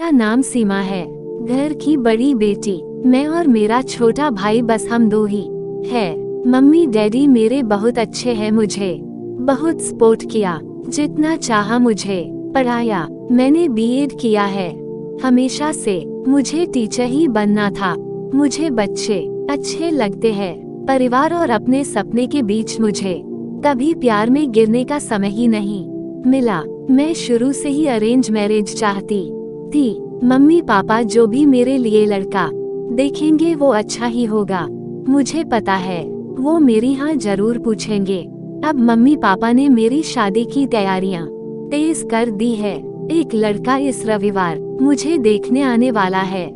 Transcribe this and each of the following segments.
मेरा नाम सीमा है, घर की बड़ी बेटी। मैं और मेरा छोटा भाई, बस हम दो ही है। मम्मी डैडी मेरे बहुत अच्छे हैं, मुझे बहुत सपोर्ट किया, जितना चाहा मुझे पढ़ाया। मैंने बीएड किया है। हमेशा से मुझे टीचर ही बनना था। मुझे बच्चे अच्छे लगते हैं। परिवार और अपने सपने के बीच मुझे कभी प्यार में गिरने का समय ही नहीं मिला। मैं शुरू से ही अरेंज मैरिज चाहती थी। मम्मी पापा जो भी मेरे लिए लड़का देखेंगे वो अच्छा ही होगा। मुझे पता है वो मेरी हाँ जरूर पूछेंगे। अब मम्मी पापा ने मेरी शादी की तैयारियां तेज कर दी है। एक लड़का इस रविवार मुझे देखने आने वाला है।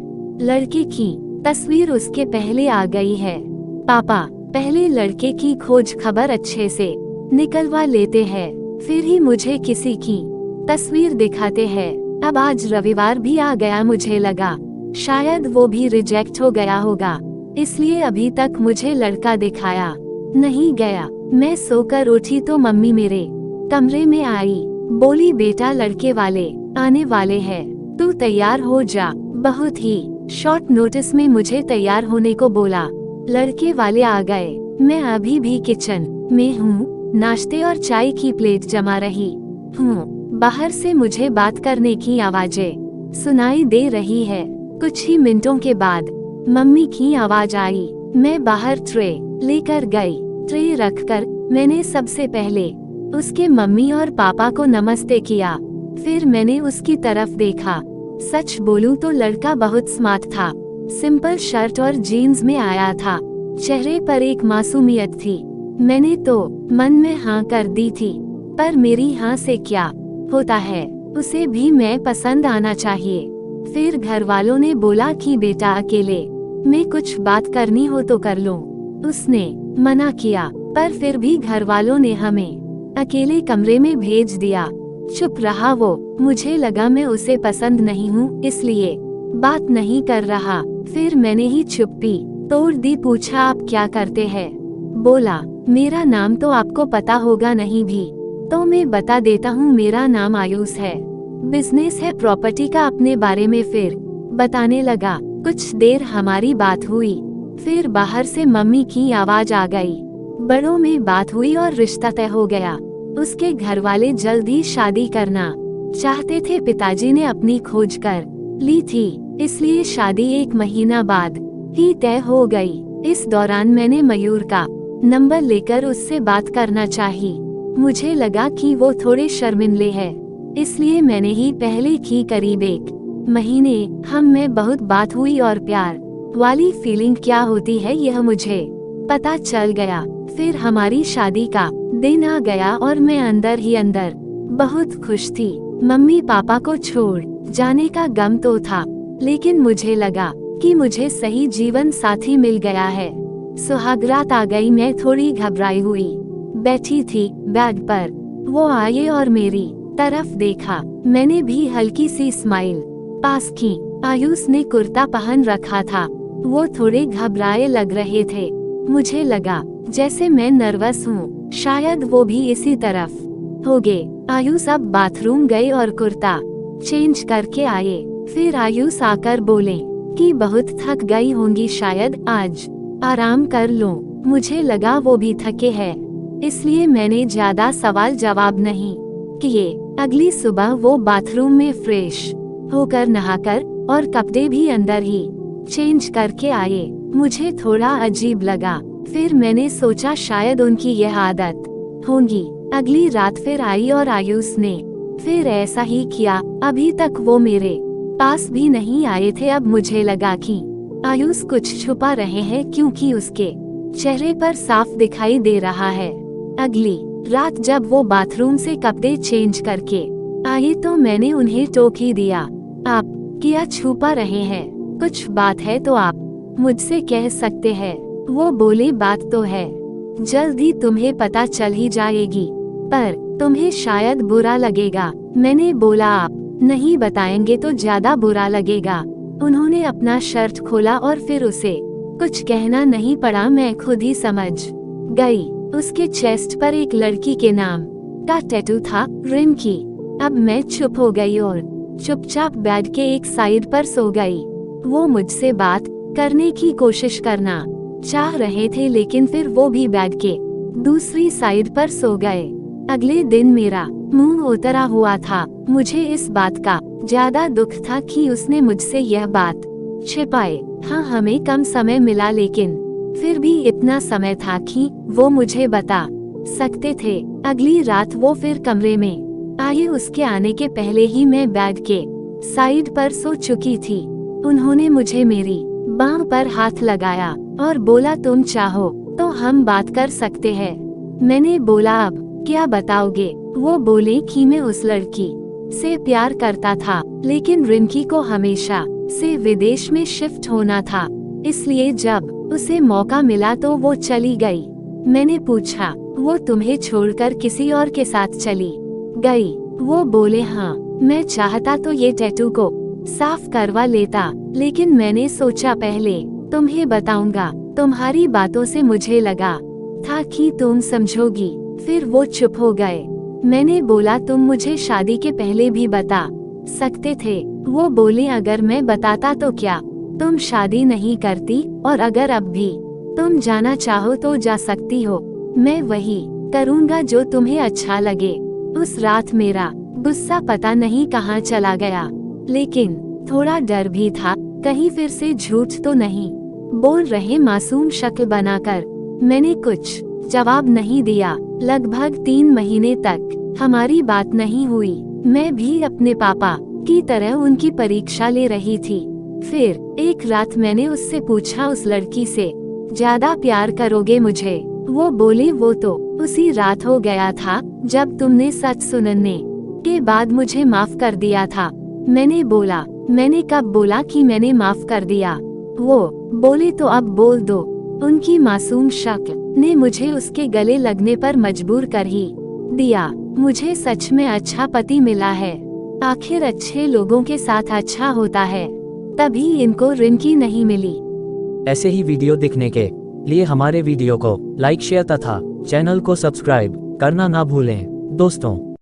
लड़के की तस्वीर उसके पहले आ गई है। पापा पहले लड़के की खोज खबर अच्छे से निकलवा लेते हैं, फिर ही मुझे किसी की तस्वीर दिखाते हैं। अब आज रविवार भी आ गया। मुझे लगा शायद वो भी रिजेक्ट हो गया होगा, इसलिए अभी तक मुझे लड़का दिखाया नहीं गया। मैं सोकर उठी तो मम्मी मेरे कमरे में आई, बोली बेटा लड़के वाले आने वाले हैं, तू तैयार हो जा। बहुत ही शॉर्ट नोटिस में मुझे तैयार होने को बोला। लड़के वाले आ गए। मैं अभी भी किचन में हूँ, नाश्ते और चाय की प्लेट जमा रही हूँ। बाहर से मुझे बात करने की आवाजें सुनाई दे रही है। कुछ ही मिनटों के बाद मम्मी की आवाज आई। मैं बाहर ट्रे लेकर गई। ट्रे रखकर मैंने सबसे पहले उसके मम्मी और पापा को नमस्ते किया। फिर मैंने उसकी तरफ देखा। सच बोलूं तो लड़का बहुत स्मार्ट था। सिंपल शर्ट और जीन्स में आया था। चेहरे पर एक मासूमियत थी। मैंने तो मन में हाँ कर दी थी, पर मेरी हाँ से क्या होता है, उसे भी मैं पसंद आना चाहिए। फिर घर वालों ने बोला कि बेटा अकेले में कुछ बात करनी हो तो कर लो। उसने मना किया, पर फिर भी घर वालों ने हमें अकेले कमरे में भेज दिया। चुप रहा वो। मुझे लगा मैं उसे पसंद नहीं हूँ, इसलिए बात नहीं कर रहा। फिर मैंने ही चुप्पी तोड़ दी। पूछा आप क्या करते हैं? बोला मेरा नाम तो आपको पता होगा नहीं भी, तो मैं बता देता हूँ। मेरा नाम आयुष है, बिजनेस है प्रॉपर्टी का। अपने बारे में फिर बताने लगा। कुछ देर हमारी बात हुई, फिर बाहर से मम्मी की आवाज आ गई। बड़ों में बात हुई और रिश्ता तय हो गया। उसके घर वाले जल्द ही शादी करना चाहते थे। पिताजी ने अपनी खोज कर ली थी, इसलिए शादी 1 महीना बाद ही तय हो गई। इस दौरान मैंने मयूर का नंबर लेकर उससे बात करना चाही। मुझे लगा कि वो थोड़े शर्मिंदे है, इसलिए मैंने ही पहले की। करीब 1 महीने हम में बहुत बात हुई और प्यार वाली फीलिंग क्या होती है यह मुझे पता चल गया। फिर हमारी शादी का दिन आ गया और मैं अंदर ही अंदर बहुत खुश थी। मम्मी पापा को छोड़ जाने का गम तो था, लेकिन मुझे लगा कि मुझे सही जीवन साथी मिल गया है। सुहागरात आ गई। मैं थोड़ी घबराई हुई बैठी थी बेड पर। वो आए और मेरी तरफ देखा। मैंने भी हल्की सी स्माइल पास की। आयुष ने कुर्ता पहन रखा था। वो थोड़े घबराए लग रहे थे। मुझे लगा जैसे मैं नर्वस हूँ, शायद वो भी इसी तरफ होंगे। आयुष अब बाथरूम गए और कुर्ता चेंज करके आए। फिर आयुष आकर बोले कि बहुत थक गई होंगी, शायद आज आराम कर लो। मुझे लगा वो भी थके हैं, इसलिए मैंने ज्यादा सवाल जवाब नहीं किए। अगली सुबह वो बाथरूम में फ्रेश होकर नहाकर और कपड़े भी अंदर ही चेंज करके आए। मुझे थोड़ा अजीब लगा। फिर मैंने सोचा शायद उनकी यह आदत होगी। अगली रात फिर आई और आयुष ने फिर ऐसा ही किया। अभी तक वो मेरे पास भी नहीं आए थे। अब मुझे लगा कि आयुष कुछ छुपा रहे हैं, क्योंकि उसके चेहरे पर साफ दिखाई दे रहा है। अगली रात जब वो बाथरूम से कपड़े चेंज करके आए तो मैंने उन्हें टोक ही दिया। आप क्या छुपा रहे हैं? कुछ बात है तो आप मुझसे कह सकते हैं। वो बोले बात तो है, जल्द ही तुम्हें पता चल ही जाएगी, पर तुम्हें शायद बुरा लगेगा। मैंने बोला आप नहीं बताएंगे तो ज्यादा बुरा लगेगा। उन्होंने अपना शर्ट खोला और फिर उसे कुछ कहना नहीं पड़ा, मैं खुद ही समझ गई। उसके चेस्ट पर एक लड़की के नाम का टैटू था, रिम की। अब मैं चुप हो गई और चुपचाप बेड के एक साइड पर सो गई। वो मुझसे बात करने की कोशिश करना चाह रहे थे, लेकिन फिर वो भी बेड के दूसरी साइड पर सो गए। अगले दिन मेरा मुंह उतरा हुआ था। मुझे इस बात का ज्यादा दुख था कि उसने मुझसे यह बात छिपाए। हाँ, हमें कम समय मिला, लेकिन फिर भी इतना समय था कि वो मुझे बता सकते थे। अगली रात वो फिर कमरे में आए। उसके आने के पहले ही मैं बेड के साइड पर सो चुकी थी। उन्होंने मुझे मेरी बांह पर हाथ लगाया और बोला, तुम चाहो तो हम बात कर सकते हैं। मैंने बोला, अब क्या बताओगे? वो बोले कि मैं उस लड़की से प्यार करता था, लेकिन रिंकी को हमेशा से विदेश में शिफ्ट होना था, इसलिए जब उसे मौका मिला तो वो चली गई। मैंने पूछा, वो तुम्हें छोड़कर किसी और के साथ चली गई? वो बोले, हाँ, मैं चाहता तो ये टैटू को साफ करवा लेता, लेकिन मैंने सोचा पहले तुम्हें बताऊंगा। तुम्हारी बातों से मुझे लगा था कि तुम समझोगी। फिर वो चुप हो गए। मैंने बोला, तुम मुझे शादी के पहले भी बता सकते थे। वो बोले, अगर मैं बताता तो क्या तुम शादी नहीं करती? और अगर अब भी तुम जाना चाहो तो जा सकती हो। मैं वही करूँगा जो तुम्हें अच्छा लगे। उस रात मेरा गुस्सा पता नहीं कहाँ चला गया, लेकिन थोड़ा डर भी था, कहीं फिर से झूठ तो नहीं बोल रहे मासूम शक्ल बनाकर। मैंने कुछ जवाब नहीं दिया। लगभग 3 महीने तक हमारी बात नहीं हुई। मैं भी अपने पापा की तरह उनकी परीक्षा ले रही थी। फिर एक रात मैंने उससे पूछा, उस लड़की से ज्यादा प्यार करोगे मुझे? वो बोली, वो तो उसी रात हो गया था जब तुमने सच सुनने के बाद मुझे माफ कर दिया था। मैंने बोला, मैंने कब बोला कि मैंने माफ कर दिया? वो बोले, तो अब बोल दो। उनकी मासूम शक्ल ने मुझे उसके गले लगने पर मजबूर कर ही दिया। मुझे सच में अच्छा पति मिला है। आखिर अच्छे लोगों के साथ अच्छा होता है, तभी इनको रिंकी नहीं मिली। ऐसे ही वीडियो देखने के लिए हमारे वीडियो को लाइक, शेयर तथा चैनल को सब्सक्राइब करना ना भूलें दोस्तों।